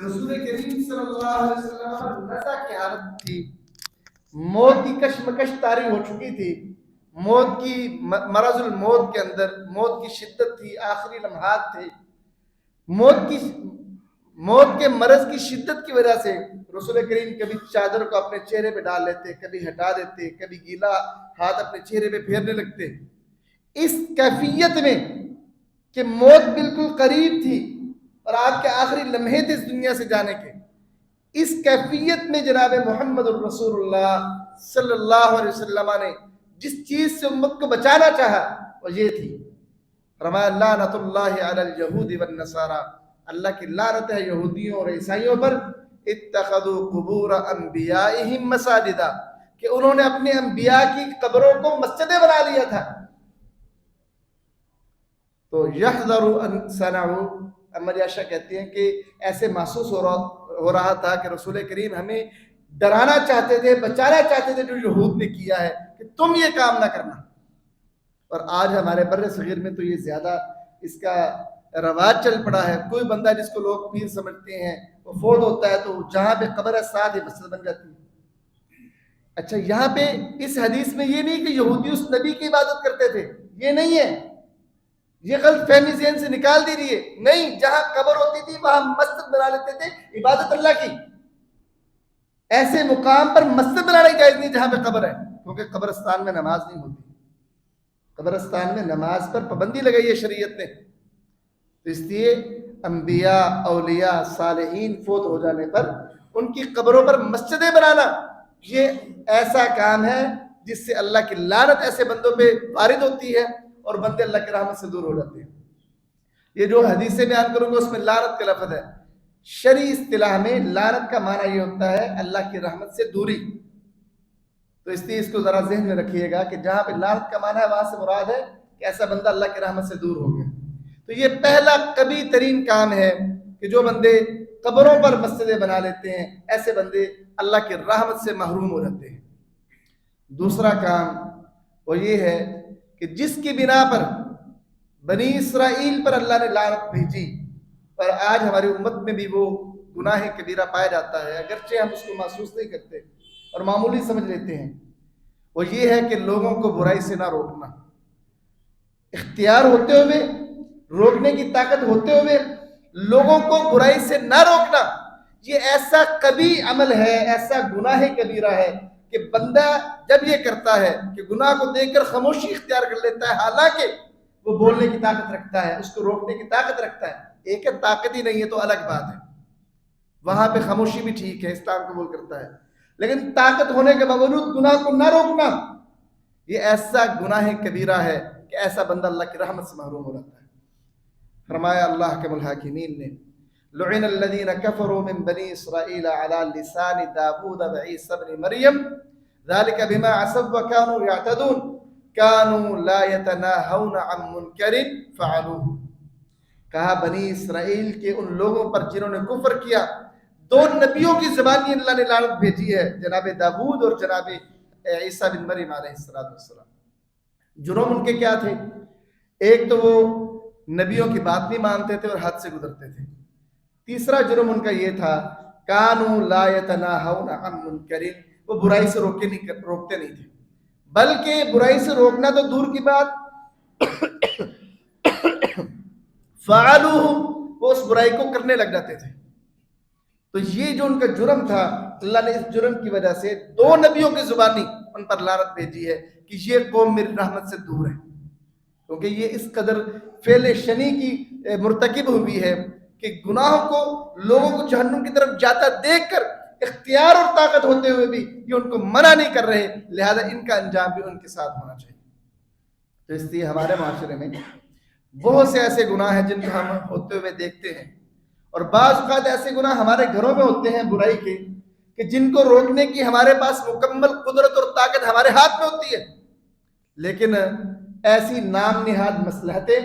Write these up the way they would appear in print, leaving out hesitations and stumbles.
رسول کریم صلی اللہ علیہ وسلم نزع کی حالت تھی، موت کی کشمکش طاری ہو چکی تھی، موت کی مرض الموت کے اندر موت کی شدت تھی، آخری لمحات تھے، موت کے مرض کی شدت کی وجہ سے رسول کریم کبھی چادر کو اپنے چہرے پہ ڈال لیتے، کبھی ہٹا دیتے، کبھی گیلا ہاتھ اپنے چہرے پہ پھیرنے لگتے۔ اس کیفیت میں کہ موت بالکل قریب تھی اور آپ کے آخری لمحے تھے اس دنیا سے جانے کے، اس کیفیت میں جناب محمد الرسول اللہ صلی اللہ علیہ وسلم نے جس چیز سے امت کو بچانا چاہا وہ یہ تھی، فرمایا لعنت اللہ علی الیہود والنصارى، اللہ کی لعنت ہے یہودیوں اور عیسائیوں پر، اتخذوا قبور انبیائہم مساجدا، کہ انہوں نے اپنے انبیاء کی قبروں کو مسجدیں بنا لیا تھا۔ تو یحذر ان صنعوا، اما عائشہ کہتی ہیں کہ ایسے محسوس ہو رہا تھا کہ رسول کریم ہمیں ڈرانا چاہتے تھے، بچانا چاہتے تھے جو یہود نے کیا ہے کہ تم یہ کام نہ کرنا۔ اور آج ہمارے بر صغیر میں تو یہ زیادہ اس کا رواج چل پڑا ہے، کوئی بندہ جس کو لوگ پیر سمجھتے ہیں وہ فوت ہوتا ہے تو جہاں پہ قبر ہے ساتھ ہی مسجد بن جاتی ہے۔ اچھا، یہاں پہ اس حدیث میں یہ نہیں کہ یہودی اس نبی کی عبادت کرتے تھے، یہ نہیں ہے، یہ غلط فہمی ذہن سے نکال دی رہی ہے، نہیں، جہاں قبر ہوتی تھی وہاں مسجد بنا لیتے تھے عبادت اللہ کی۔ ایسے مقام پر مسجد بنانا جائز نہیں جہاں پہ قبر ہے، کیونکہ قبرستان میں نماز نہیں ہوتی، قبرستان میں نماز پر پابندی لگائی ہے شریعت نے۔ تو اس لیے انبیاء، اولیاء، صالحین فوت ہو جانے پر ان کی قبروں پر مسجدیں بنانا یہ ایسا کام ہے جس سے اللہ کی لعنت ایسے بندوں پہ وارد ہوتی ہے اور بندے اللہ کی رحمت سے دور ہو جاتے ہیں۔ یہ جو حدیثیں بیان کروں گا اس میں لعنت کا لفظ ہے، شرعی اصطلاح میں لعنت کا معنی یہ ہوتا ہے اللہ کی رحمت سے دوری۔ تو اس لیے اس کو ذرا ذہن میں رکھیے گا کہ جہاں پہ لعنت کا معنی ہے وہاں سے مراد ہے کہ ایسا بندہ اللہ کی رحمت سے دور ہو گیا۔ تو یہ پہلا کبھی ترین کام ہے کہ جو بندے قبروں پر مسجدیں بنا لیتے ہیں ایسے بندے اللہ کی رحمت سے محروم ہو جاتے ہیں۔ دوسرا کام وہ یہ ہے کہ جس کی بنا پر بنی اسرائیل پر اللہ نے لعنت بھیجی اور آج ہماری امت میں بھی وہ گناہ کبیرہ پایا جاتا ہے، اگرچہ ہم اس کو محسوس نہیں کرتے اور معمولی سمجھ لیتے ہیں، وہ یہ ہے کہ لوگوں کو برائی سے نہ روکنا، اختیار ہوتے ہوئے، روکنے کی طاقت ہوتے ہوئے لوگوں کو برائی سے نہ روکنا، یہ ایسا کبھی عمل ہے، ایسا گناہ کبیرہ ہے کہ بندہ جب یہ کرتا ہے کہ گناہ کو دیکھ کر خاموشی اختیار کر لیتا ہے، حالانکہ وہ بولنے کی طاقت رکھتا ہے، اس کو روکنے کی طاقت رکھتا ہے، ایک طاقت ہی نہیں ہے تو الگ بات ہے، وہاں پہ خاموشی بھی ٹھیک ہے، اسلام قبول کرتا ہے، لیکن طاقت ہونے کے باوجود گناہ کو نہ روکنا یہ ایسا گناہ کبیرہ ہے کہ ایسا بندہ اللہ کی رحمت سے محروم ہو جاتا ہے۔ فرمایا اللہ کے الحاکمین نے لعن الذین کفروا من بنی اسرائیل علی لسان داود و عیسی ابن مریم ذلك بما عصوا وكانوا يعتدون كانوا لا يتناهون عن منکر فعلوه، کہا بنی اسرائیل کے ان لوگوں پر جنہوں نے کفر کیا، دو نبیوں کی زبانی اللہ نے لعنت بھیجی ہے، جناب داود اور جناب عیسیٰ بن مریم علیہ السلام۔ جرم ان کے کیا تھے؟ ایک تو وہ نبیوں کی بات نہیں مانتے تھے اور حد سے گزرتے تھے، تیسرا جرم ان کا یہ تھا کانوا لا یتناہون عن منکر، وہ برائی سے روکتے نہیں تھے، بلکہ برائی سے روکنا تو دور کی بات فعلوہ، وہ اس برائی کو کرنے لگ جاتے تھے۔ تو یہ جو ان کا جرم تھا، اللہ نے اس جرم کی وجہ سے دو نبیوں کی زبانی ان پر لعنت بھیجی ہے کہ یہ قوم میری رحمت سے دور ہے، کیونکہ یہ اس قدر فعل شنی کی مرتکب ہوئی ہے کہ گناہوں کو لوگوں کو جہنم کی طرف جاتا دیکھ کر اختیار اور طاقت ہوتے ہوئے بھی یہ ان کو منع نہیں کر رہے، لہذا ان کا انجام بھی ان کے ساتھ ہونا چاہیے۔ تو اس لیے ہمارے معاشرے میں بہت سے ایسے گناہ ہیں جن کو ہم ہوتے ہوئے دیکھتے ہیں، اور بعض اوقات ایسے گناہ ہمارے گھروں میں ہوتے ہیں برائی کے کہ جن کو روکنے کی ہمارے پاس مکمل قدرت اور طاقت ہمارے ہاتھ میں ہوتی ہے، لیکن ایسی نام نہاد مصلحتیں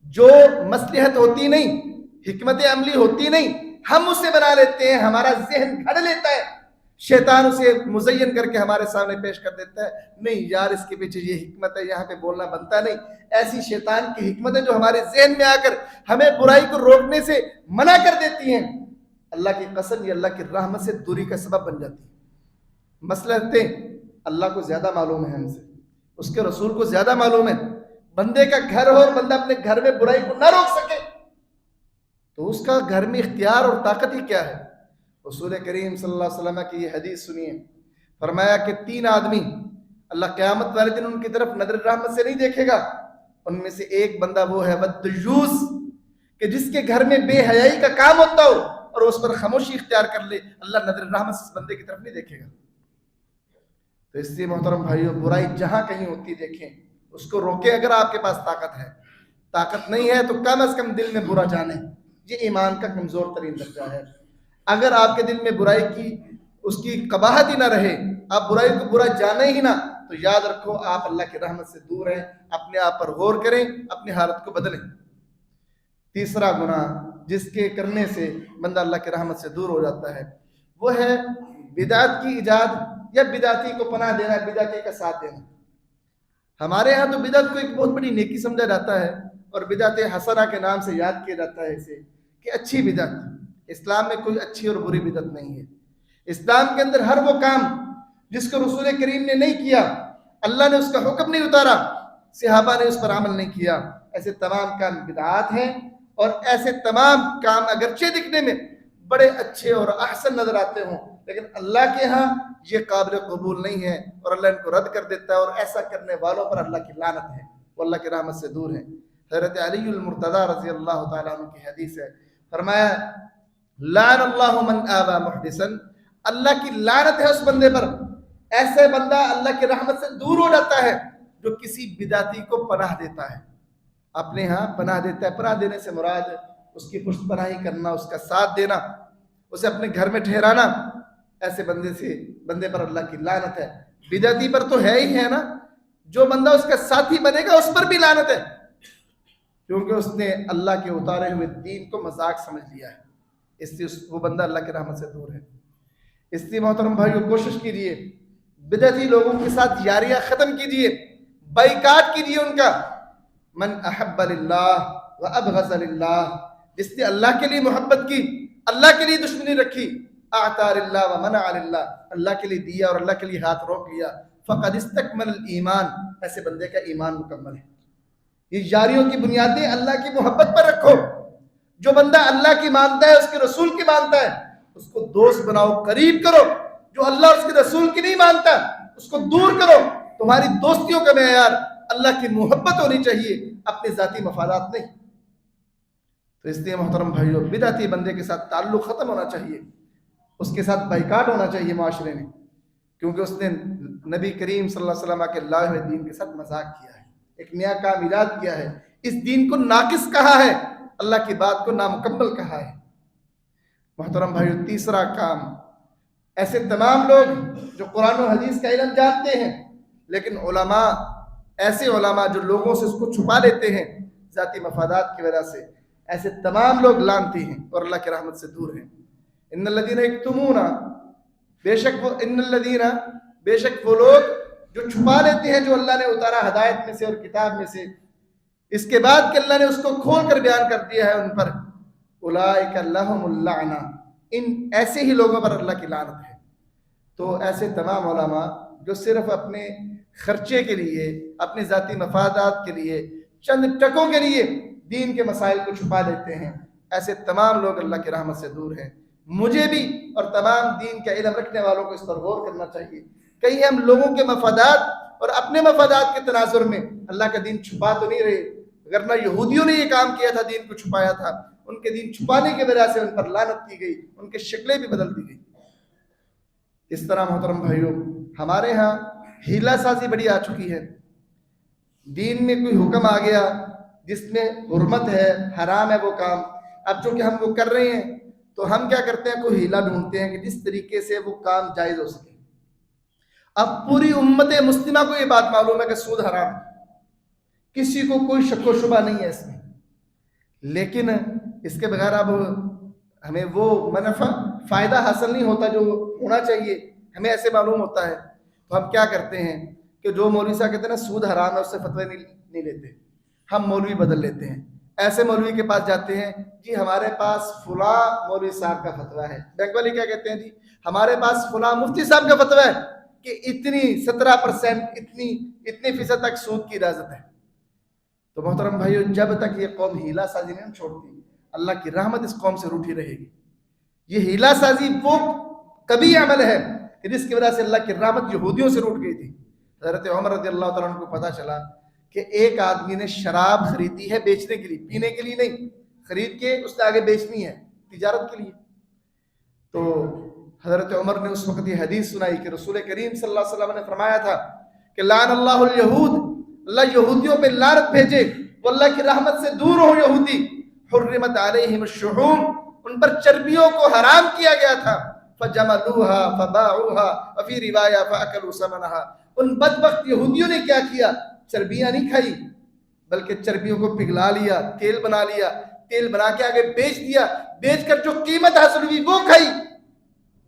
جو مصلحت ہوتی نہیں، حکمت عملی ہوتی نہیں، ہم اسے بنا لیتے ہیں، ہمارا ذہن گھڑ لیتا ہے، شیطان اسے مزین کر کے ہمارے سامنے پیش کر دیتا ہے، نہیں یار اس کے پیچھے یہ حکمت ہے، یہاں پہ بولنا بنتا نہیں۔ ایسی شیطان کی حکمتیں جو ہمارے ذہن میں آ کر ہمیں برائی کو روکنے سے منع کر دیتی ہیں، اللہ کی قسم یہ اللہ کی رحمت سے دوری کا سبب بن جاتی ہے۔ مصلحتیں اللہ کو زیادہ معلوم ہے ہم سے، اس کے رسول کو زیادہ معلوم ہے۔ بندے کا گھر ہو اور بندہ اپنے گھر میں برائی کو نہ روک سکے تو اس کا گھر میں اختیار اور طاقت ہی کیا ہے؟ رسول کریم صلی اللہ علیہ وسلم کی یہ حدیث سنیے، فرمایا کہ 3 آدمی اللہ قیامت والے دن ان کی طرف نظر رحمت سے نہیں دیکھے گا۔ ان میں سے ایک بندہ وہ ہے والدیوس، کہ جس کے گھر میں بے حیائی کا کام ہوتا ہو اور اس پر خاموشی اختیار کر لے، اللہ نظر رحمت سے اس بندے کی طرف نہیں دیکھے گا۔ تو اس لیے محترم بھائیو، برائی جہاں کہیں ہوتی دیکھیں، اس کو روکیں اگر آپ کے پاس طاقت ہے۔ طاقت نہیں ہے تو کم از کم دل میں برا جانیں، یہ ایمان کا کمزور ترین درجہ ہے۔ اگر آپ کے دل میں برائی کی اس کی قباحت ہی نہ رہے، آپ برائی کو برا جانیں ہی نہ، تو یاد رکھو آپ اللہ کی رحمت سے دور ہیں۔ اپنے آپ پر غور کریں، اپنی حالت کو بدلیں۔ تیسرا گناہ جس کے کرنے سے بندہ اللہ کی رحمت سے دور ہو جاتا ہے، وہ ہے بدعت کی ایجاد یا بدعتی کو پناہ دینا، بدعتی کا ساتھ دینا۔ ہمارے ہاں تو بدعت کو ایک بہت بڑی نیکی سمجھا جاتا ہے اور بدعت حسنہ کے نام سے یاد کیا جاتا ہے اسے، کہ اچھی بدعت۔ اسلام میں کوئی اچھی اور بری بدعت نہیں ہے۔ اسلام کے اندر ہر وہ کام جس کو رسول کریم نے نہیں کیا، اللہ نے اس کا حکم نہیں اتارا، صحابہ نے اس پر عمل نہیں کیا، ایسے تمام کام بدعات ہیں۔ اور ایسے تمام کام اگرچہ دکھنے میں بڑے اچھے اور احسن نظر آتے ہوں، لیکن اللہ کے ہاں یہ قابل قبول نہیں ہے اور اللہ ان کو رد کر دیتا ہے، اور ایسا کرنے والوں پر اللہ کی لعنت ہے، وہ اللہ کی رحمت سے دور ہیں۔ حضرت علی المرتضی رضی اللہ تعالیٰ عنہ کی حدیث ہے، فرمایا لعن اللہ من آوى محدثا، اللہ کی لعنت ہے اس بندے پر، ایسے بندہ اللہ کی رحمت سے دور ہو جاتا ہے جو کسی بدعتی کو پناہ دیتا ہے۔ اپنے ہاں پناہ دیتا ہے، پناہ دینے سے مراد اس کی پشت پناہی کرنا، اس کا ساتھ دینا، اسے اپنے گھر میں ٹھہرانا، ایسے بندے پر اللہ کی لعنت ہے۔ بدعتی پر تو ہے ہی ہے نا، جو بندہ اس کا ساتھی بنے گا اس پر بھی لعنت ہے، کیونکہ اس نے اللہ کے اتارے ہوئے دین کو مذاق سمجھ لیا ہے، اس لیے وہ بندہ اللہ کی رحمت سے دور ہے۔ اس لیے محترم بھائیو، کوشش کیجیے بدعتی لوگوں کے ساتھ یاریاں ختم کیجیے، بائیکاٹ کیجیے ان کا۔ من احب للہ و ابغض للہ، جس نے اللہ کے لیے محبت کی، اللہ کے لیے دشمنی رکھی، اعطى للہ و منع للہ، اللہ کے لیے دیا اور اللہ کے لیے ہاتھ روک لیا، فقد استکمل الایمان، ایسے بندے کا ایمان مکمل ہے۔ یہ یاریوں کی بنیادیں اللہ کی محبت پر رکھو۔ جو بندہ اللہ کی مانتا ہے، اس کے رسول کی مانتا ہے، اس کو دوست بناؤ، قریب کرو۔ جو اللہ اور اس کے رسول کی نہیں مانتا، اس کو دور کرو۔ تمہاری دوستیوں کا معیار اللہ کی محبت ہونی چاہیے، اپنے ذاتی مفادات نہیں۔ تو اس لیے محترم بھائیو، بدعتی بندے کے ساتھ تعلق ختم ہونا چاہیے، اس کے ساتھ بائیکاٹ ہونا چاہیے معاشرے میں، کیونکہ اس نے نبی کریم صلی اللہ علیہ وسلم کے لائے ہوئے دین کے ساتھ مذاق کیا ہے، ایک نیا کام ایجاد کیا ہے، اس دین کو ناقص کہا ہے، اللہ کی بات کو نامکمل کہا ہے۔ محترم بھائیو، تیسرا کام، ایسے تمام لوگ جو قرآن و حدیث کا علم جانتے ہیں، لیکن ایسے علماء جو لوگوں سے اس کو چھپا لیتے ہیں ذاتی مفادات کی وجہ سے، ایسے تمام لوگ لعنتی ہیں اور اللہ کی رحمت سے دور ہیں۔ ان الذین یکتمون، بے شک وہ لوگ جو چھپا لیتے ہیں جو اللہ نے اتارا ہدایت میں سے اور کتاب میں سے، اس کے بعد کہ اللہ نے اس کو کھول کر بیان کر دیا ہے ان پر، اولئک لہم اللعنہ، ان ایسے ہی لوگوں پر اللہ کی لعنت ہے۔ تو ایسے تمام علماء جو صرف اپنے خرچے کے لیے، اپنے ذاتی مفادات کے لیے، چند ٹکوں کے لیے دین کے مسائل کو چھپا لیتے ہیں، ایسے تمام لوگ اللہ کی رحمت سے دور ہیں۔ مجھے بھی اور تمام دین کا علم رکھنے والوں کو اس پر غور کرنا چاہیے، کہیں ہم لوگوں کے مفادات اور اپنے مفادات کے تناظر میں اللہ کا دین چھپا تو نہیں رہے، ورنہ یہودیوں نے یہ کام کیا تھا، دین کو چھپایا تھا، ان کے دین چھپانے کی وجہ سے ان پر لعنت کی گئی، ان کی شکلیں بھی بدل دی گئی۔ اس طرح محترم بھائیوں، ہمارے ہاں ہیلا سازی بڑی آ چکی ہے۔ دین میں کوئی حکم آ گیا جس میں حرمت ہے، حرام ہے وہ کام، اب چونکہ ہم وہ کر رہے ہیں تو ہم کیا کرتے ہیں، کوئی ہیلا ڈھونڈتے ہیں کہ جس طریقے سے وہ کام جائز ہو سکے۔ اب پوری امت مسلمہ کو یہ بات معلوم ہے کہ سود حرام ہے، کسی کو کوئی شک و شبہ نہیں ہے اس میں، لیکن اس کے بغیر اب ہمیں وہ فائدہ حاصل نہیں ہوتا جو ہونا چاہیے، ہمیں ایسے معلوم ہوتا ہے، تو ہم کیا کرتے ہیں کہ جو مولوی صاحب کہتے ہیں نا سود حرام ہے، اس سے فتوی نہیں لیتے، ہم مولوی بدل لیتے ہیں۔ ایسے مولوی کے پاس جاتے ہیں، جی ہمارے پاس فلاں مولوی صاحب کا فتویٰ ہے، بینک والے کیا کہتے ہیں، جی ہمارے پاس فلاں مفتی صاحب کا فتویٰ ہے کہ اتنی 17% اتنی فیصد تک سود کی اجازت ہے۔ تو محترم بھائیو، جب تک یہ قوم ہیلا سازی نہیں چھوڑتی، اللہ کی رحمت اس قوم سے روٹھی رہے گی۔ یہ ہیلا سازی وہ کبھی عمل ہے کہ جس کی وجہ سے اللہ کی رحمت یہودیوں سے روٹ گئی تھی۔ حضرت عمر رضی اللہ تعالیٰ عنہ کو پتا چلا کہ ایک آدمی نے شراب خریدی ہے بیچنے کے لیے، پینے کے لیے نہیں، خرید کے اس نے آگے بیچنی ہے تجارت کے لیے۔ تو حضرت عمر نے اس وقت یہ حدیث سنائی کہ رسول کریم صلی اللہ علیہ وسلم نے فرمایا تھا کہ لعن اللہ الیہود، اللہ یہودیوں پہ لعنت بھیجے، وہ اللہ کی رحمت سے دور ہو یہودی۔ حرمت علیہم الشحوم، ان پر چربیوں کو حرام کیا گیا تھا، فجملوها فباعوها وفي روایہ فاکلوا ثمنها۔ ان بدبخت یہودیوں نے کیا کیا؟ چربیاں نہیں کھائی، بلکہ چربیوں کو پگھلا لیا، تیل بنا لیا، تیل بنا کے آگے بیچ دیا، بیچ کر جو قیمت حاصل ہوئی وہ کھائی۔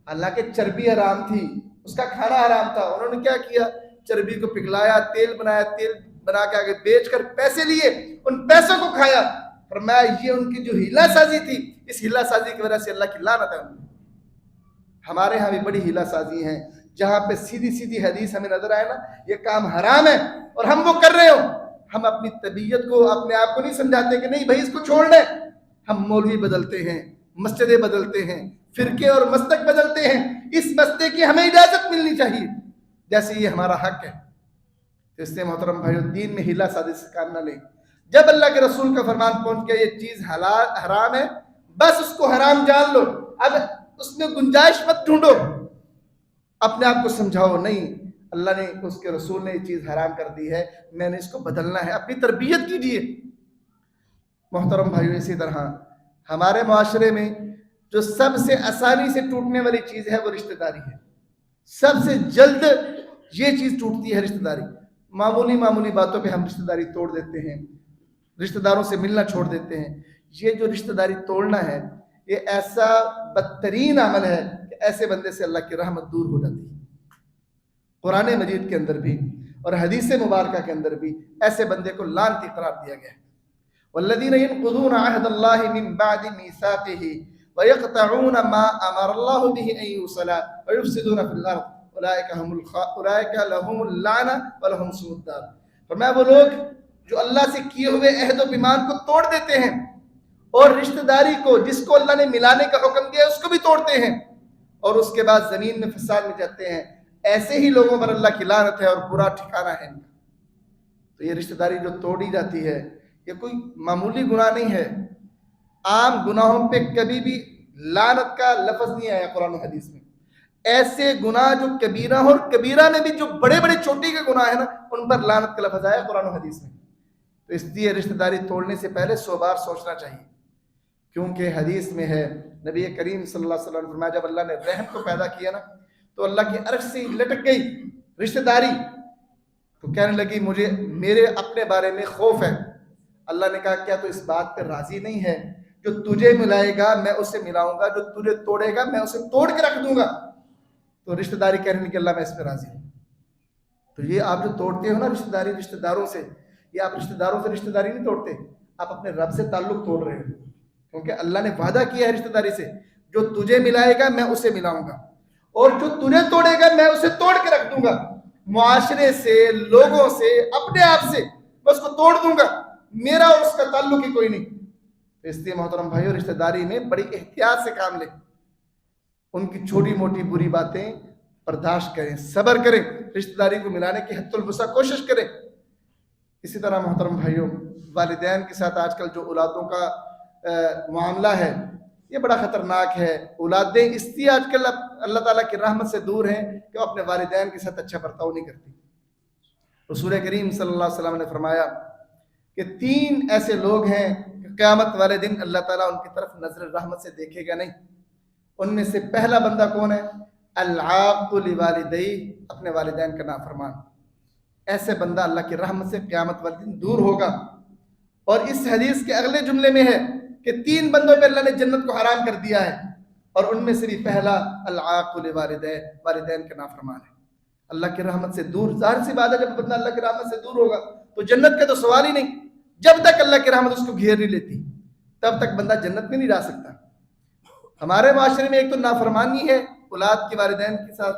حالانکہ چربی حرام تھی، اس کا کھانا حرام تھا، انہوں نے کیا کیا؟ چربی کو پگھلایا، تیل بنایا، تیل بنا کے آگے بیچ کر پیسے لیے، ان پیسوں کو کھایا۔ فرمایا یہ ان کی جو ہیلا سازی تھی، اس ہیلا سازی کی وجہ سے اللہ کی لعنت ہے۔ ہمارے ہاں بھی بڑی ہیلا سازی ہیں، جہاں پہ سیدھی سیدھی حدیث ہمیں نظر آئے نا یہ کام حرام ہے اور ہم وہ کر رہے ہو، ہم اپنی طبیعت کو، اپنے آپ کو نہیں سمجھاتے کہ نہیں بھائی اس کو چھوڑ دیں۔ ہم مولوی بدلتے ہیں، مسجدیں بدلتے ہیں، فرقے اور مسلک بدلتے ہیں، اس مسئلے کی ہمیں اجازت ملنی چاہیے جیسے یہ ہمارا حق ہے۔ تو اس سے محترم بھائیو، دین میں ہیلا سازی سے کام نہ لیں۔ جب اللہ کے رسول کا فرمان پہنچ گیا یہ چیز حرام ہے، بس اس کو حرام جان لو، اب اس میں گنجائش مت ڈھونڈو، اپنے آپ کو سمجھاؤ نہیں اللہ نے، اس کے رسول نے یہ چیز حرام کر دی ہے، میں نے اس کو بدلنا ہے، اپنی تربیت کیجیے۔ محترم بھائیو، اسی طرح ہمارے معاشرے میں جو سب سے آسانی سے ٹوٹنے والی چیز ہے وہ رشتہ داری ہے۔ سب سے جلد یہ چیز ٹوٹتی ہے رشتہ داری۔ معمولی باتوں پہ ہم رشتہ داری توڑ دیتے ہیں، رشتہ داروں سے ملنا چھوڑ دیتے ہیں۔ یہ جو رشتہ داری توڑنا ہے یہ ایسا بدترین عمل ہے کہ ایسے بندے سے اللہ کی رحمت دور ہو جاتی ہے۔ قرآن مجید کے اندر بھی اور حدیث مبارکہ کے اندر بھی ایسے بندے کو لعنتی قرار دیا گیا ہے۔ والذین ينقضون عہد اللہ من بعد میثاقہ ویقطعون ما امر اللہ بہ ان یوصل ویفسدون فی الارض اولئک لہم اللعنہ ولہم سوء الدار۔ فرمایا وہ لوگ جو اللہ سے کیے ہوئے عہد و پیمان کو توڑ دیتے ہیں اور رشتہ داری کو جس کو اللہ نے ملانے کا حکم دیا اس کو بھی توڑتے ہیں اور اس کے بعد زمین میں فساد میں جاتے ہیں، ایسے ہی لوگوں پر اللہ کی لعنت ہے اور برا ٹھکانہ ہے ان کا۔ تو یہ رشتہ داری جو توڑی جاتی ہے یہ کوئی معمولی گناہ نہیں ہے۔ عام گناہوں پہ کبھی بھی لعنت کا لفظ نہیں آیا قرآن و حدیث میں۔ ایسے گناہ جو کبیرہ اور کبیرہ میں بھی جو بڑے بڑے چوٹی کے گناہ ہیں نا ان پر لعنت کا لفظ آیا قرآن و حدیث میں۔ تو اس لیے رشتہ داری توڑنے سے پہلے 100 بار سوچنا چاہیے، کیونکہ حدیث میں ہے نبی کریم صلی اللہ علیہ وسلم نے فرمایا جب اللہ نے رحم کو پیدا کیا نا تو اللہ کی عرش سے لٹک گئی رشتہ داری، تو کہنے لگی مجھے میرے اپنے بارے میں خوف ہے۔ اللہ نے کہا کیا تو اس بات پہ راضی نہیں ہے جو تجھے ملائے گا میں اسے ملاؤں گا، جو تجھے توڑے گا میں اسے توڑ کے رکھ دوں گا۔ تو رشتہ داری کہنے لگی اللہ میں اس پہ راضی ہوں۔ تو یہ آپ جو توڑتے ہو نا رشتہ داری رشتہ داروں سے، یہ آپ رشتہ داروں سے رشتہ داری نہیں توڑتے، آپ اپنے رب سے تعلق توڑ رہے ہو، کیونکہ اللہ نے وعدہ کیا ہے رشتہ داری سے جو تجھے ملائے گا میں اسے ملاؤں گا اور جو تجھے توڑے گا میں اسے توڑ کے رکھ دوں گا۔ معاشرے سے، لوگوں سے، اپنے آپ سے میں اس کو توڑ دوں گا، میرا اور اس کا تعلق ہی کوئی نہیں۔ تو اس لیے محترم بھائیو رشتہ داری میں بڑی احتیاط سے کام لیں، ان کی چھوٹی موٹی بری باتیں برداشت کریں، صبر کریں، رشتہ داری کو ملانے کی حد الوسع کوشش کریں۔ اسی طرح محترم بھائیو والدین کے ساتھ آج کل جو اولادوں کا معاملہ ہے یہ بڑا خطرناک ہے۔ اولادیں اس لیے آج کل اللہ تعالیٰ کی رحمت سے دور ہیں کہ وہ اپنے والدین کے ساتھ اچھا برتاؤ نہیں کرتی۔ رسول کریم صلی اللہ علیہ وسلم نے فرمایا کہ 3 ایسے لوگ ہیں کہ قیامت والے دن اللہ تعالیٰ ان کی طرف نظر رحمت سے دیکھے گا نہیں۔ ان میں سے پہلا بندہ کون ہے؟ العاق لوالدیہ، اپنے والدین کا نافرمان۔ ایسے بندہ اللہ کی رحمت سے قیامت والے دن دور ہوگا۔ اور اس حدیث کے اگلے جملے میں ہے کہ 3 بندوں پہ اللہ نے جنت کو حرام کر دیا ہے اور ان میں سے بھی پہلا العاق لوالدیہ، والدین کا نافرمان ہے۔ اللہ کی رحمت سے دور، ظاہر سی بات ہے جب بندہ اللہ کی رحمت سے دور ہوگا تو جنت کا تو سوال ہی نہیں۔ جب تک اللہ کی رحمت اس کو گھیر نہیں لیتی تب تک بندہ جنت میں نہیں جا سکتا. ہمارے معاشرے میں ایک تو نافرمانی ہے اولاد کے والدین کے ساتھ,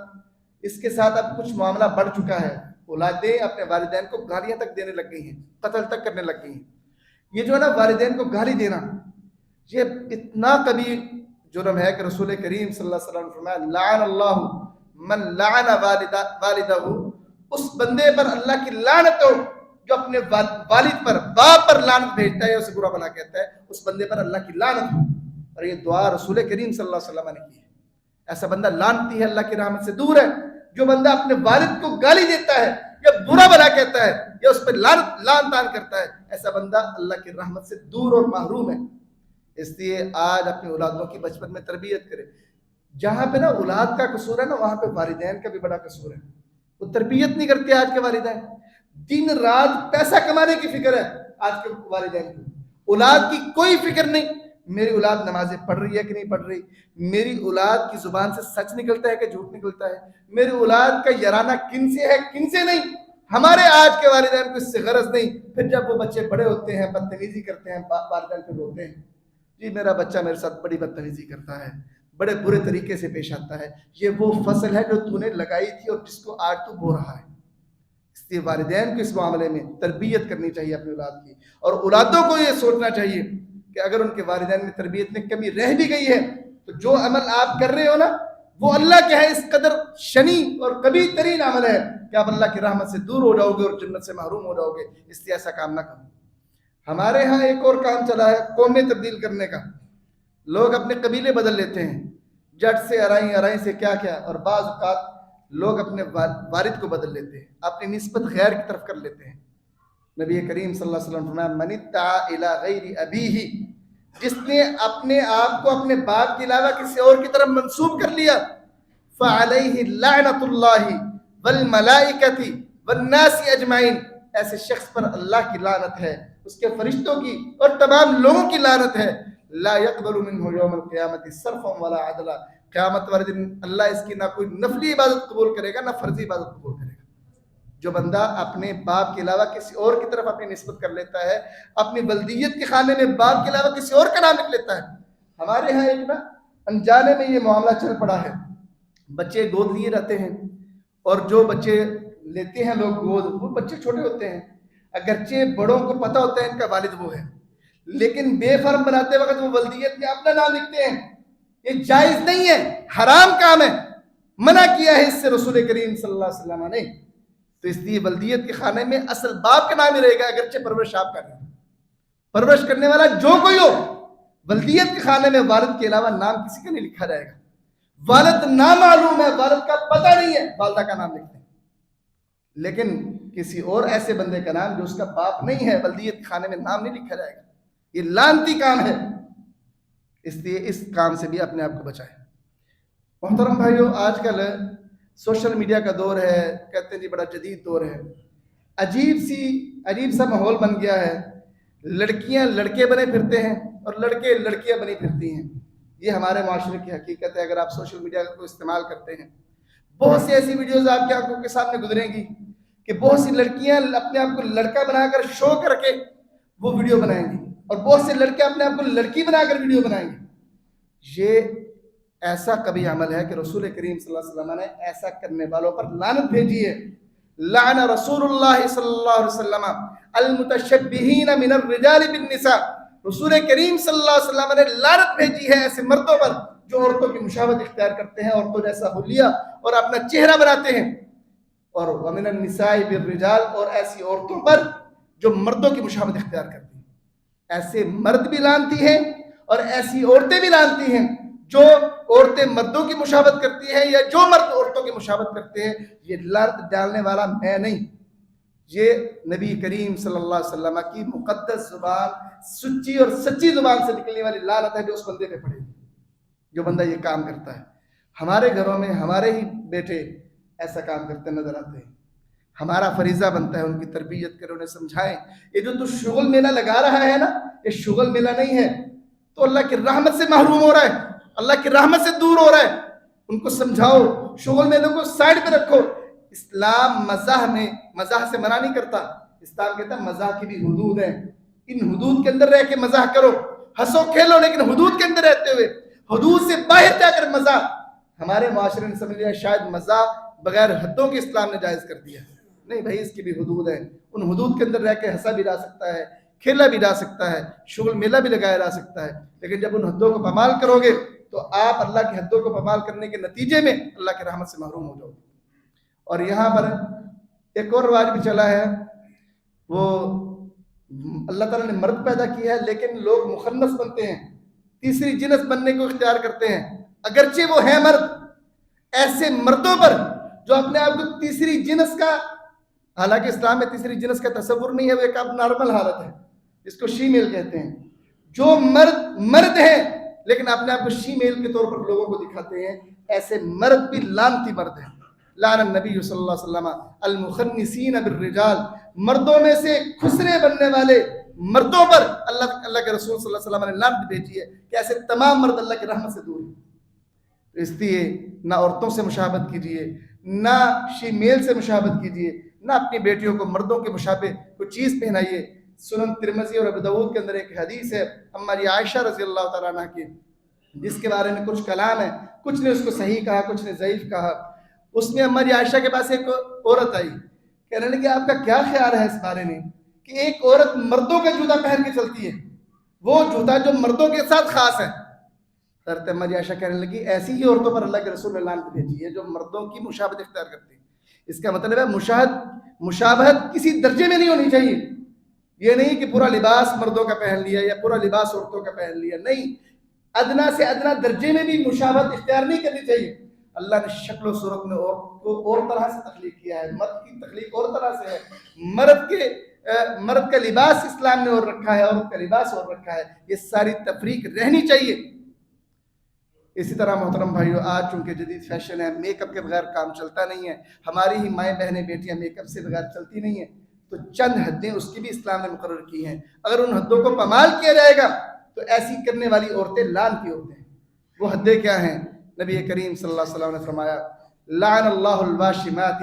اس کے ساتھ اب کچھ معاملہ بڑھ چکا ہے. اولادیں اپنے والدین کو گالیاں تک دینے لگ گئی ہیں, قتل تک کرنے لگ گئی ہیں. یہ جو ہے نا والدین کو گالی دینا, یہ اتنا کبیر جرم ہے کہ رسول کریم صلی اللہ علیہ وسلم نے فرمایا لعن اللہ من لعن والدہ, اس بندے پر اللہ کی لعنت ہو جو اپنے والد پر, باپ پر لعنت بھیجتا ہے, اسے برا بھلا کہتا ہے, اس بندے پر اللہ کی لعنت ہو. اور یہ دعا رسول کریم صلی اللہ علیہ وسلم نے کی ہے. ایسا بندہ لعنتی ہے, اللہ کی رحمت سے دور ہے. جو بندہ اپنے والد کو گالی دیتا ہے یا برا بھلا کہتا ہے یا اس پہ لعن تان کرتا ہے, ایسا بندہ اللہ کی رحمت سے دور اور محروم ہے. اس لیے آج اپنی اولادوں کی بچپن میں تربیت کرے. جہاں پہ نا اولاد کا قصور ہے نا, وہاں پہ والدین کا بھی بڑا قصور ہے. وہ تربیت نہیں کرتے آج کے والدین. دن رات پیسہ کمانے کی فکر ہے آج کے والدین کو, اولاد کی کوئی فکر نہیں. میری اولاد نمازیں پڑھ رہی ہے کہ نہیں پڑھ رہی, میری اولاد کی زبان سے سچ نکلتا ہے کہ جھوٹ نکلتا ہے, میری اولاد کا یارانہ کن سے ہے کن سے نہیں. ہمارے آج کے والدین کو اس سے غرض نہیں. پھر جب وہ بچے بڑے ہوتے ہیں بدتمیزی کرتے ہیں, والدین پھر روتے ہیں, جی میرا بچہ میرے ساتھ بڑی بدتمیزی کرتا ہے, بڑے برے طریقے سے پیش آتا ہے. یہ وہ فصل ہے جو تو نے لگائی تھی اور جس کو آج تو بو رہا ہے. اس لیے والدین کو اس معاملے میں تربیت کرنی چاہیے اپنی اولاد کی, اور اولادوں کو یہ سوچنا چاہیے کہ اگر ان کے والدین میں تربیت میں کمی رہ بھی گئی ہے تو جو عمل آپ کر رہے ہو نا وہ اللہ کے ہے اس قدر شنی اور کبیر ترین عمل ہے کہ آپ اللہ کی رحمت سے دور ہو جاؤ گے اور جنت سے محروم ہو جاؤ گے. اس لیے ایسا کام نہ کرو. ہمارے ہاں ایک اور کام چلا ہے قومیں تبدیل کرنے کا. لوگ اپنے قبیلے بدل لیتے ہیں, جٹ سے ارائیں سے کیا کیا, اور بعض اوقات لوگ اپنے والد کو بدل لیتے ہیں, اپنی نسبت غیر کی طرف کر لیتے ہیں. نبی کریم صلی اللہ علیہ وسلم فرمایا من ادعا الی غیر ابیہ, جس نے اپنے آپ کو اپنے باپ کے علاوہ کسی اور کی طرف منسوب کر لیا, فعلیہ لعنت اللہ والملائکۃ والناس اجمعین, ایسے شخص پر اللہ کی لعنت ہے, اس کے فرشتوں کی اور تمام لوگوں کی لعنت ہے. لا يقبل منه یوم القیامت صرفا ولا عدلا, قیامت والے دن اللہ اس کی نہ کوئی نفلی عبادت قبول کرے گا نہ فرضی عبادت قبول کرے گا. جو بندہ اپنے باپ کے علاوہ کسی اور کی طرف اپنی نسبت کر لیتا ہے, اپنی ولدیت کے خانے میں باپ کے علاوہ کسی اور کا نام لکھ لیتا ہے. ہمارے ہاں ایک نا انجانے میں یہ معاملہ چل پڑا ہے. بچے گود لیے رہتے ہیں, اور جو بچے لیتے ہیں لوگ گود, وہ بچے چھوٹے ہوتے ہیں, اگرچہ بڑوں کو پتہ ہوتا ہے ان کا والد وہ ہے, لیکن بے فرم بناتے وقت وہ ولدیت میں اپنا نام لکھتے ہیں. یہ جائز نہیں ہے, حرام کام ہے, منع کیا ہے اس سے رسول کریم صلی اللہ علیہ وسلم نے. تو اس لیے ولدیت کے خانے میں اصل باپ کا نام ہی رہے گا, اگرچہ پرورش آپ کا نہیں. پرورش کرنے والا جو کوئی ہو, ولدیت کے خانے میں والد کے علاوہ نام کسی کا نہیں لکھا جائے گا. والد نامعلوم ہے, والد کا پتہ نہیں ہے, والدہ کا نام لکھتے ہیں. لیکن کسی اور ایسے بندے کا نام جو اس کا باپ نہیں ہے, ولدیت کے خانے میں نام نہیں لکھا جائے گا. یہ لعنتی کام ہے. اس لیے اس کام سے بھی اپنے آپ کو بچائیں. محترم بھائیو, آج کل سوشل میڈیا کا دور ہے, کہتے ہیں جی بڑا جدید دور ہے. عجیب سا ماحول بن گیا ہے. لڑکیاں لڑکے بنے پھرتے ہیں اور لڑکے لڑکیاں بنی پھرتی ہیں. یہ ہمارے معاشرے کی حقیقت ہے. اگر آپ سوشل میڈیا کو استعمال کرتے ہیں, بہت سی ایسی ویڈیوز آپ کی آنکھوں کے سامنے گزریں گی کہ بہت سی لڑکیاں اپنے آپ کو لڑکا بنا کر شو کر کے وہ ویڈیو بنائیں گی, اور بہت سے لڑکے اپنے آپ کو لڑکی بنا کر ویڈیو بنائیں گے. یہ ایسا کبھی عمل ہے کہ رسول کریم صلی اللہ علیہ وسلم نے ایسا کرنے والوں پر لعنت بھیجی ہے. لعن رسول اللہ صلی اللہ علیہ وسلم المتشبہین من الرجال بالنساء, رسول کریم صلی اللہ علیہ وسلم نے لعنت بھیجی ہے ایسے مردوں پر جو عورتوں کی مشابہت اختیار کرتے ہیں, عورتوں جیسا حلیہ اور اپنا چہرہ بناتے ہیں. اور ومن النساء بالرجال, اور ایسی عورتوں پر جو مردوں کی مشابہت اختیار کرتی ہیں. ایسے مرد بھی لعنتی ہیں اور ایسی عورتیں بھی لعنتی ہیں جو عورتیں مردوں کی مشابہت کرتی ہیں یا جو مرد عورتوں کی مشابہت کرتے ہیں. یہ لعنت ڈالنے والا میں نہیں, یہ نبی کریم صلی اللہ علیہ وسلم کی مقدس زبان, سچی اور سچی زبان سے نکلنے والی لعنت ہے جو اس بندے پہ پڑے گی جو بندہ یہ کام کرتا ہے. ہمارے گھروں میں ہمارے ہی بیٹے ایسا کام کرتے نظر آتے ہیں. ہمارا فریضہ بنتا ہے ان کی تربیت کریں, انہیں سمجھائیں. یہ جو تو شغل میلہ لگا رہا ہے نا, یہ شغل میلہ نہیں ہے, تو اللہ کی رحمت سے محروم ہو رہا ہے, اللہ کی رحمت سے دور ہو رہا ہے. ان کو سمجھاؤ, شغل میلوں کو سائڈ پہ رکھو. اسلام مزاح سے منع نہیں کرتا. اسلام کہتا ہے مزاح کی بھی حدود ہیں. ان حدود کے اندر رہ کے مزاح کرو، ہنسو کھیلو، لیکن حدود کے اندر رہتے ہوئے، حدود سے باہر جا کر مزاح، ہمارے معاشرے نے سمجھ لیا شاید مزاح بغیر حدوں کے اسلام نے جائز کر دیا. نہیں بھائی، اس کی بھی حدود ہیں. ان حدود کے اندر رہ کے ہنسا بھی جا سکتا ہے، کھیلا بھی جا سکتا ہے، شغل میلہ بھی لگایا جا سکتا ہے. لیکن جب ان حدوں کو پامال کرو گے تو آپ اللہ کی حدوں کو پامال کرنے کے نتیجے میں اللہ کی رحمت سے محروم ہو جاؤ گے. اور یہاں پر ایک اور رواج بھی چلا ہے، وہ اللہ تعالیٰ نے مرد پیدا کیا ہے لیکن لوگ مخنث بنتے ہیں، تیسری جنس بننے کو اختیار کرتے ہیں، اگرچہ وہ ہیں مرد. ایسے مردوں پر جو اپنے آپ کو تیسری جنس کا، حالانکہ اسلام میں تیسری جنس کا تصور نہیں ہے، وہ ایک نارمل حالت ہے جس کو شی میل کہتے ہیں. جو مرد ہیں لیکن اپنے آپ کو شی میل کے طور پر لوگوں کو دکھاتے ہیں، ایسے مرد بھی لعنتی مرد ہیں. لعن النبی صلی اللہ علیہ وسلم المخنثین بالرجال، مردوں میں سے خسرے بننے والے مردوں پر اللہ کے رسول صلی اللہ علیہ وسلم نے لعنت بھیجی ہے کہ ایسے تمام مرد اللہ کی رحمت سے دور ہیں. اس لیے نہ عورتوں سے مشابہت کیجیے، نہ شی میل سے مشابہت کیجیے، نہ اپنی بیٹیوں کو مردوں کے مشابہ کوئی چیز پہنائیے. سنن ترمذی اور ابو داؤد کے اندر ایک حدیث ہے ہماری عائشہ رضی اللہ تعالیٰ عنہ کی، جس کے بارے میں کچھ کلام ہے، کچھ نے اس کو صحیح کہا، کچھ نے ضعیف کہا. اس میں ہماری عائشہ کے پاس ایک عورت آئی، کہنے لگی آپ کا کیا خیال ہے اس بارے میں کہ ایک عورت مردوں کا جوتا پہن کے چلتی ہے، وہ جوتا جو مردوں کے ساتھ خاص ہے. حضرت ہماری عائشہ کہنے لگی ایسی ہی عورتوں پر اللہ کے رسول نے لعنت بھیجی ہے جو مردوں کی مشابہت اختیار کرتی ہے. اس کا مطلب ہے مشابہت کسی درجے میں نہیں ہونی چاہیے. یہ نہیں کہ پورا لباس مردوں کا پہن لیا یا پورا لباس عورتوں کا پہن لیا، نہیں، ادنا سے ادنا درجے میں بھی مشابہت اختیار نہیں کرنی چاہیے. اللہ نے شکل و صورت میں کو اور طرح سے تخلیق کیا ہے، مرد کی تخلیق اور طرح سے ہے. مرد کا لباس اسلام نے اور رکھا ہے، عورت کا لباس اور رکھا ہے. یہ ساری تفریق رہنی چاہیے. اسی طرح محترم بھائیو، آج چونکہ جدید فیشن ہے، میک اپ کے بغیر کام چلتا نہیں ہے. ہماری ہی مائیں بہنیں بیٹیاں میک اپ سے بغیر چلتی نہیں ہیں. تو چند حدیں اس کی بھی اسلام نے مقرر کی ہیں. اگر ان حدوں کو پامال کیا جائے گا تو ایسی کرنے والی عورتیں لعنتی عورتیں ہیں. وہ حدیں کیا ہیں؟ نبی کریم صلی اللہ علیہ وسلم نے فرمایا لعن اللہ الواشمات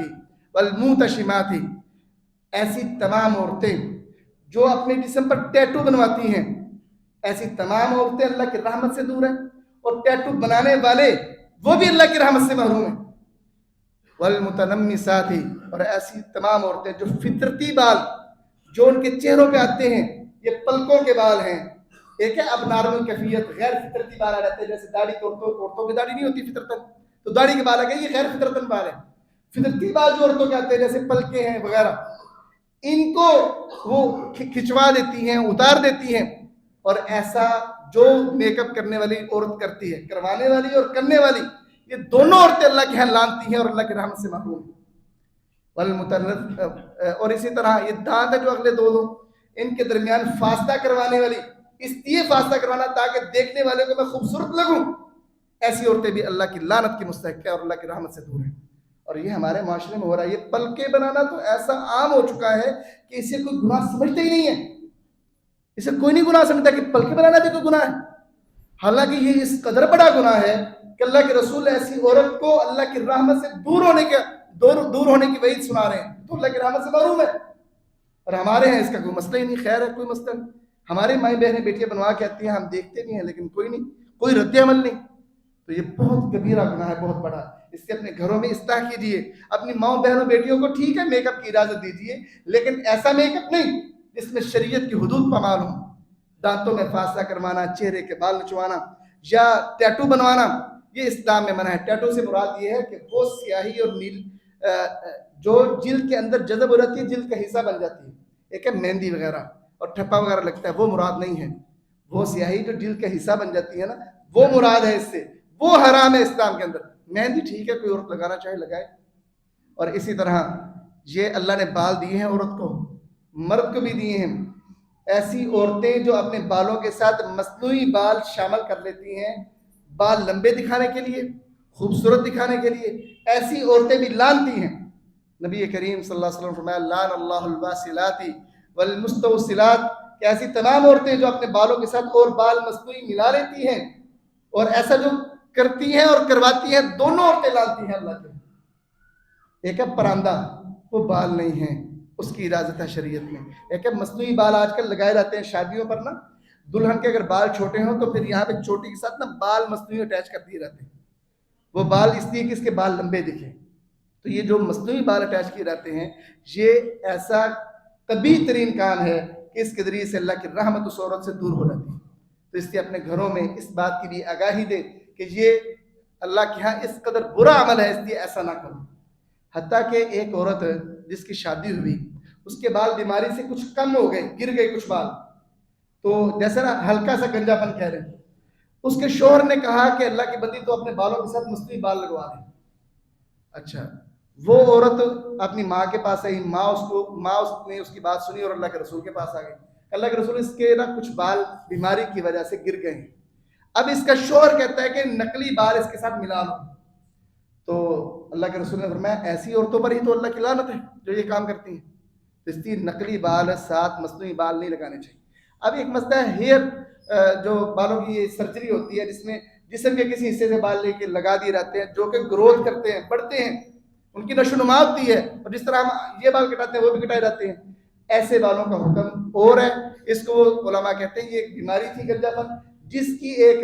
والموتشمات، ایسی تمام عورتیں جو اپنے جسم پر ٹیٹو بنواتی ہیں، ایسی تمام عورتیں اللہ کی رحمت سے دور ہیں. اور ٹیٹو بنانے والے وہ بھی اللہ کی رحمت سے محروم ہیں. والمتنمسات، اور ایسی تمام عورتیں جو فطرتی بال جو ان کے چہروں پہ آتے ہیں، یہ پلکوں کے بال ہیں. ایک ہے اب نارمل کیفیت، غیر فطرتی بال آ جاتے ہیں، جیسے داڑھی عورتوں کی داڑھی نہیں ہوتی فطرتاً، تو داڑھی کے بال آ گئے، یہ غیر فطرتاً بال ہے. فطرتی بال جو عورتوں کے آتے ہیں جیسے پلکیں ہیں وغیرہ، ان کو وہ کھچوا دیتی ہیں، اتار دیتی ہیں. اور ایسا جو میک اپ کرنے والی عورت کرتی ہے، کروانے والی اور کرنے والی، یہ دونوں عورتیں اللہ کے ہاں لعنتی ہیں اور اللہ کی رحمت سے محروم ہیں. اور اسی طرح یہ دانت ہے جو اگلے دو ان کے درمیان فاصلہ کروانے والی، اس لیے فاصلہ کروانا تاکہ دیکھنے والے کو میں خوبصورت لگوں، ایسی عورتیں بھی اللہ کی لعنت کی مستحق ہے اور اللہ کی رحمت سے دور ہیں. اور یہ ہمارے معاشرے میں ہو رہا ہے. یہ پلکیں بنانا تو ایسا عام ہو چکا ہے کہ اسے کوئی گناہ سمجھتا ہی نہیں ہے. اسے کوئی نہیں گناہ سمجھتا کہ پلکیں بنانا بھی کوئی گناہ ہے، حالانکہ یہ اس قدر بڑا گناہ ہے کہ اللہ کے رسول ایسی عورت کو اللہ کی رحمت سے دور ہونے کی وعید سنا رہے ہیں، تو اللہ کی رحمت سے محروم ہے. اور ہمارے ہیں اس کا کوئی مسئلہ ہی نہیں. خیر ہے، کوئی مسئلہ نہیں. ہماری مائیں بہنیں بیٹیاں بنوا کے آتی ہیں، ہم دیکھتے بھی ہیں، لیکن کوئی نہیں، کوئی رد عمل نہیں. تو یہ بہت کبیرہ گناہ ہے، بہت بڑا. اس سے اپنے گھروں میں اصلاح کیجیے. اپنی ماؤں بہنوں بیٹیوں کو ٹھیک ہے میک اپ کی اجازت دیجیے، لیکن ایسا میک اپ نہیں جس میں شریعت کی حدود پامال ہوں. دانتوں میں فاصلہ کروانا، چہرے کے بال نچوانا یا ٹیٹو بنوانا، یہ اسلام میں منع ہے. ٹیٹو سے مراد یہ ہے کہ وہ سیاہی اور نیل جو جلد کے اندر جذب ہو جاتی ہے، جلد کا حصہ بن جاتی ہے. ایک ہے مہندی وغیرہ اور ٹھپا وغیرہ لگتا ہے، وہ مراد نہیں ہے. وہ سیاہی جو جلد کا حصہ بن جاتی ہے نا، وہ مراد ہے. اس سے وہ حرام ہے اسلام کے اندر. مہندی ٹھیک ہے، کوئی عورت لگانا چاہے لگائے. اور اسی طرح یہ اللہ نے بال دیے ہیں عورت کو، مرد کو بھی دیے ہیں. ایسی عورتیں جو اپنے بالوں کے ساتھ مصنوعی بال شامل کر لیتی ہیں، بال لمبے دکھانے کے لیے، خوبصورت دکھانے کے لیے، ایسی عورتیں بھی لعنتی ہیں. نبی کریم صلی اللہ علیہ وسلم فرمایا لعن اللہ الواسلات والمستوصلات، کہ ایسی تمام عورتیں جو اپنے بالوں کے ساتھ اور بال مصنوعی ملا لیتی ہیں، اور ایسا جو کرتی ہیں اور کرواتی ہیں، دونوں عورتیں لعنتی ہیں اللہ کے. ایک ہے پراندہ، وہ بال نہیں ہیں، اس کی اجازت ہے شریعت میں. ایک ہے مصنوعی بال آج کل لگائے جاتے ہیں شادیوں پر نا, دلہن کے اگر بال چھوٹے ہوں تو پھر یہاں پہ چوٹی کے ساتھ نا بال مصنوعی اٹیچ کر دیے جاتے ہیں, وہ بال اس لیے کہ اس کے بال لمبے دکھیں. تو یہ جو مصنوعی بال اٹیچ کیے جاتے ہیں یہ ایسا قبیح ترین کام ہے کہ اس کے ذریعے سے اللہ کی رحمت اس عورت سے دور ہو جاتی ہے. تو اس لیے اپنے گھروں میں اس بات کی بھی آگاہی دے کہ یہ اللہ کے ہاں اس قدر برا عمل ہے, اس لیے ایسا نہ کرو. حتیٰ کہ ایک عورت جس کی شادی ہوئی اس کے بال بیماری سے کچھ کم ہو گئے, گر گئے کچھ بال, تو جیسا نا ہلکا سا گنجا پن کہہ رہے ہیں, اس کے شوہر نے کہا کہ اللہ کی بندی تو اپنے بالوں کے ساتھ مصنوعی بال لگوا دے. اچھا, وہ عورت اپنی ماں کے پاس آئی, ماں اس نے اس کی بات سنی اور اللہ کے رسول کے پاس آ گئی. اللہ کے رسول اس کے نا کچھ بال بیماری کی وجہ سے گر گئے ہیں. اب اس کا شوہر کہتا ہے کہ نقلی بال اس کے ساتھ ملا لو. تو اللہ کے رسول نے فرمایا ایسی عورتوں پر ہی تو اللہ کی لعنت ہے جو یہ کام کرتی ہیں. اس لیے نقلی بال ساتھ مصنوعی بال نہیں لگانے چاہیے. اب ایک مسئلہ ہے ہیئر, جو بالوں کی یہ سرجری ہوتی ہے جس میں جسم کے کسی حصے سے بال لے کے لگا دیے جاتے ہیں جو کہ گروتھ کرتے ہیں, بڑھتے ہیں, ان کی نشو و نما ہوتی ہے, اور جس طرح ہم یہ بال کٹاتے ہیں وہ بھی کٹائے جاتے ہیں. ایسے بالوں کا حکم اور ہے. اس کو علماء کہتے ہیں یہ ایک بیماری تھی گنجا پن, جس کی ایک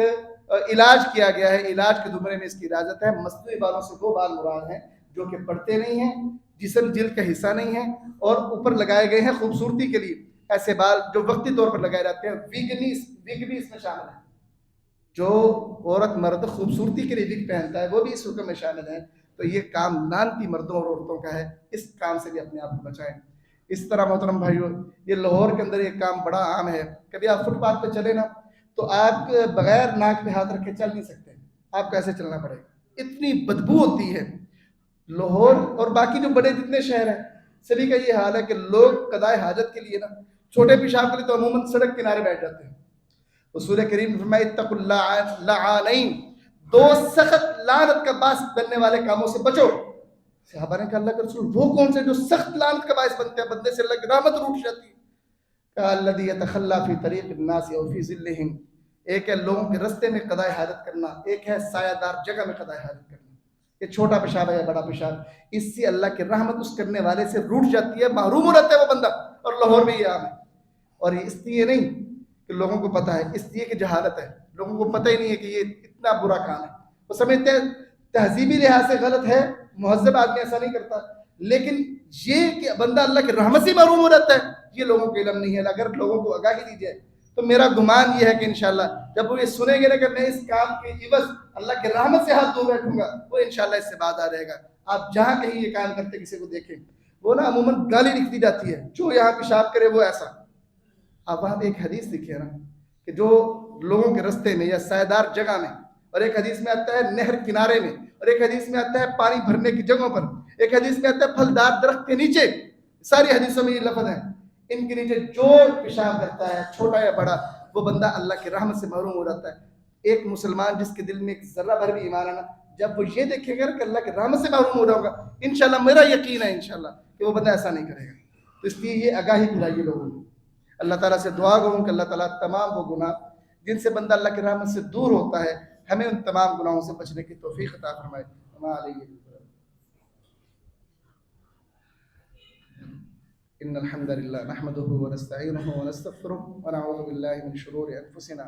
علاج کیا گیا ہے, علاج کے زمرے میں اس کی اجازت ہے. مصنوعی بالوں سے وہ بال مراد ہیں جو کہ بڑھتے نہیں ہیں, جسم جلد کا حصہ نہیں ہے, اور اوپر لگائے گئے ہیں خوبصورتی کے لیے. ایسے بال جو وقتی طور پر لگائے جاتے ہیں, وگ بھی اس میں شامل ہے. جو عورت مرد خوبصورتی کے لیے وگ پہنتا ہے وہ بھی اس حکم میں شامل ہے. تو یہ کام لعنتی مردوں اور عورتوں کا ہے, اس کام سے بھی اپنے آپ کو بچائیں. اس طرح محترم بھائیو, یہ لاہور کے اندر یہ کام بڑا عام ہے. کبھی آپ فٹ پاتھ پہ چلے نا تو آپ بغیر ناک پہ ہاتھ رکھے چل نہیں سکتے, آپ کو ایسے چلنا پڑے گا, اتنی بدبو ہوتی ہے. لاہور اور باقی جو بڑے جتنے شہر ہیں سبھی کا یہ حال ہے کہ لوگ قضائے حاجت کے لیے نا چھوٹے پیشاب کے لیے تو عموماً سڑک کنارے بیٹھ جاتے ہیں. رسول کریم نے فرمایا اتقوا اللعانین, دو سخت لعنت کا باعث بننے والے کاموں سے بچو. صحابہ نے کہا اللہ کے رسول وہ کون سے جو سخت لعنت کا باعث بنتے ہیں, بندے سے اللہ کی رحمت روٹ جاتی ہے؟ کہا الذی یتخلی فی طریق الناس او فی ظلہم, ایک ہے لوگوں کے رستے میں قضائے حاجت کرنا, ایک ہے سایہ دار جگہ میں قضائے حاجت کرنا. یہ چھوٹا پیشاب ہے یا بڑا پیشاب, اس سے اللہ کی رحمت اس کرنے والے سے روٹ جاتی ہے, محروم ہو جاتا ہے وہ بندہ. اور لاہور میں یہ عام ہے. اور یہ اس لیے نہیں کہ لوگوں کو پتہ ہے, اس لیے کہ جہالت ہے, لوگوں کو پتہ ہی نہیں ہے کہ یہ اتنا برا کام ہے. وہ سمجھتے ہیں تہذیبی لحاظ سے غلط ہے, مہذب آدمی ایسا نہیں کرتا, لیکن یہ کہ بندہ اللہ کی رحمت سے محروم ہو جاتا ہے یہ لوگوں کو علم نہیں ہے. اگر لوگوں کو آگاہی دی جائے تو میرا گمان یہ ہے کہ انشاءاللہ جب وہ یہ سنیں گے نا کہ میں اس کام کے عوض اللہ کی رحمت سے ہاتھ دھو بیٹھوں گا, وہ انشاءاللہ اس سے بعد آ رہے گا. آپ جہاں کہیں یہ کام کرتے کسی کو دیکھیں, وہ نا عموماً گالی لکھ دی جاتی ہے, جو یہاں پیشاب کرے وہ ایسا. آپ وہاں ایک حدیث لکھے نا کہ جو لوگوں کے رستے میں یا سایہ دار جگہ میں, اور ایک حدیث میں آتا ہے نہر کنارے میں, اور ایک حدیث میں آتا ہے پانی بھرنے کی جگہوں پر, ایک حدیث میں آتا ہے پھلدار درخت کے نیچے. ساری حدیثوں میں یہ لفظ ہیں, ان کے نیچے جو پیشاب کرتا ہے چھوٹا یا بڑا وہ بندہ اللہ کی رحمت سے محروم ہو جاتا ہے. ایک مسلمان جس کے دل میں ایک ذرہ بھر بھی ایمان ہے نا, جب وہ یہ دیکھے گا کہ اللہ کی رحمت سے محروم ہو جاؤں گا, انشاءاللہ میرا یقین ہے انشاءاللہ کہ وہ بندہ ایسا نہیں کرے گا. تو اس لیے یہ آگاہی دلائیے لوگوں کو. اللہ تعالیٰ سے دعا کروں کہ اللہ تعالیٰ تمام وہ گناہ جن سے بندہ اللہ کی رحمت سے دور ہوتا ہے, ہمیں ان تمام گناہوں سے بچنے کی توفیق عطا فرمائے. ان الحمد لله نحمده ونستعينه ونستغفره ونعوذ بالله من شرور انفسنا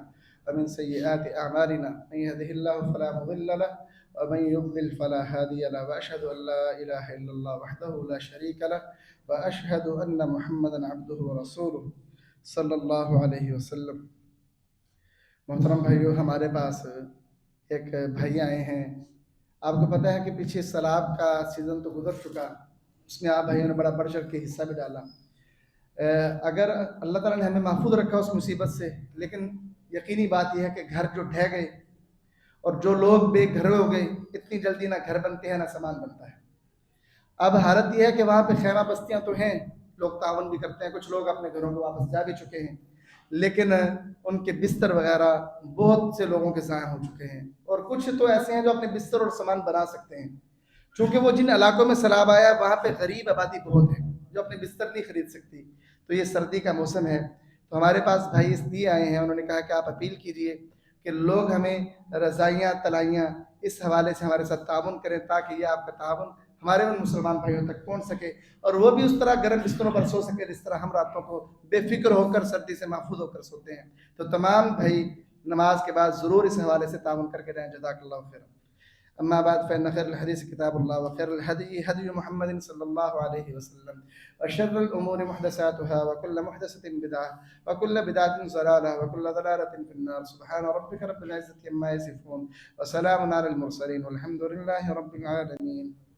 ومن سيئات اعمالنا, من يهده الله فلا مضل له ومن يضلل فلا هادي له, واشهد ان لا اله الا الله وحده لا شريك له واشهد ان محمدا عبده ورسوله صلی اللہ علیہ وسلم. محترم بھائیو, ہمارے پاس ایک بھائی آئے ہیں. آپ کو پتہ ہے کہ پیچھے سیلاب کا سیزن تو گزر چکا, اس میں آپ بھائیوں نے بڑا بڑھ چڑھ کے حصہ بھی ڈالا. اگر اللہ تعالیٰ نے ہمیں محفوظ رکھا اس مصیبت سے, لیکن یقینی بات یہ ہے کہ گھر جو ڈھہ گئے اور جو لوگ بے گھر ہو گئے, اتنی جلدی نہ گھر بنتے ہیں نہ سامان بنتا ہے. اب حالت یہ ہے کہ وہاں پہ خیمہ بستیاں تو ہیں, لوگ تعاون بھی کرتے ہیں, کچھ لوگ اپنے گھروں کو واپس جا بھی چکے ہیں, لیکن ان کے بستر وغیرہ بہت سے لوگوں کے ضائع ہو چکے ہیں, اور کچھ تو ایسے ہیں جو اپنے بستر اور سامان بنا سکتے ہیں. چونکہ وہ جن علاقوں میں سیلاب آیا وہاں پہ غریب آبادی بہت ہے جو اپنے بستر نہیں خرید سکتی. تو یہ سردی کا موسم ہے, تو ہمارے پاس بھائی اس لیے آئے ہیں, انہوں نے کہا کہ آپ اپیل کیجئے کہ لوگ ہمیں رضائیاں تلائیاں اس حوالے سے ہمارے ساتھ تعاون کریں, تاکہ یہ آپ کا تعاون ہمارے ان مسلمان بھائیوں تک پہنچ سکے، اور وہ بھی اس طرح گرم بستروں پر سو سکے جس طرح ہم راتوں کو بے فکر ہو کر سردی سے محفوظ ہو کر سوتے ہیں۔ تو تمام بھائی نماز کے بعد ضرور اس حوالے سے تعاون کر کے رہیں۔ جزاک اللہ خیر۔ اما بعد فان خير الحديث كتاب الله وخير الهدي هدي محمد صلى الله عليه وسلم وشر الامور محدثاتها وكل محدثه بدعه وكل بدعه ضلاله وكل ضلاله في النار۔ سبحان ربك رب العزه عما يصفون وسلام على المرسلين والحمد لله رب العالمين۔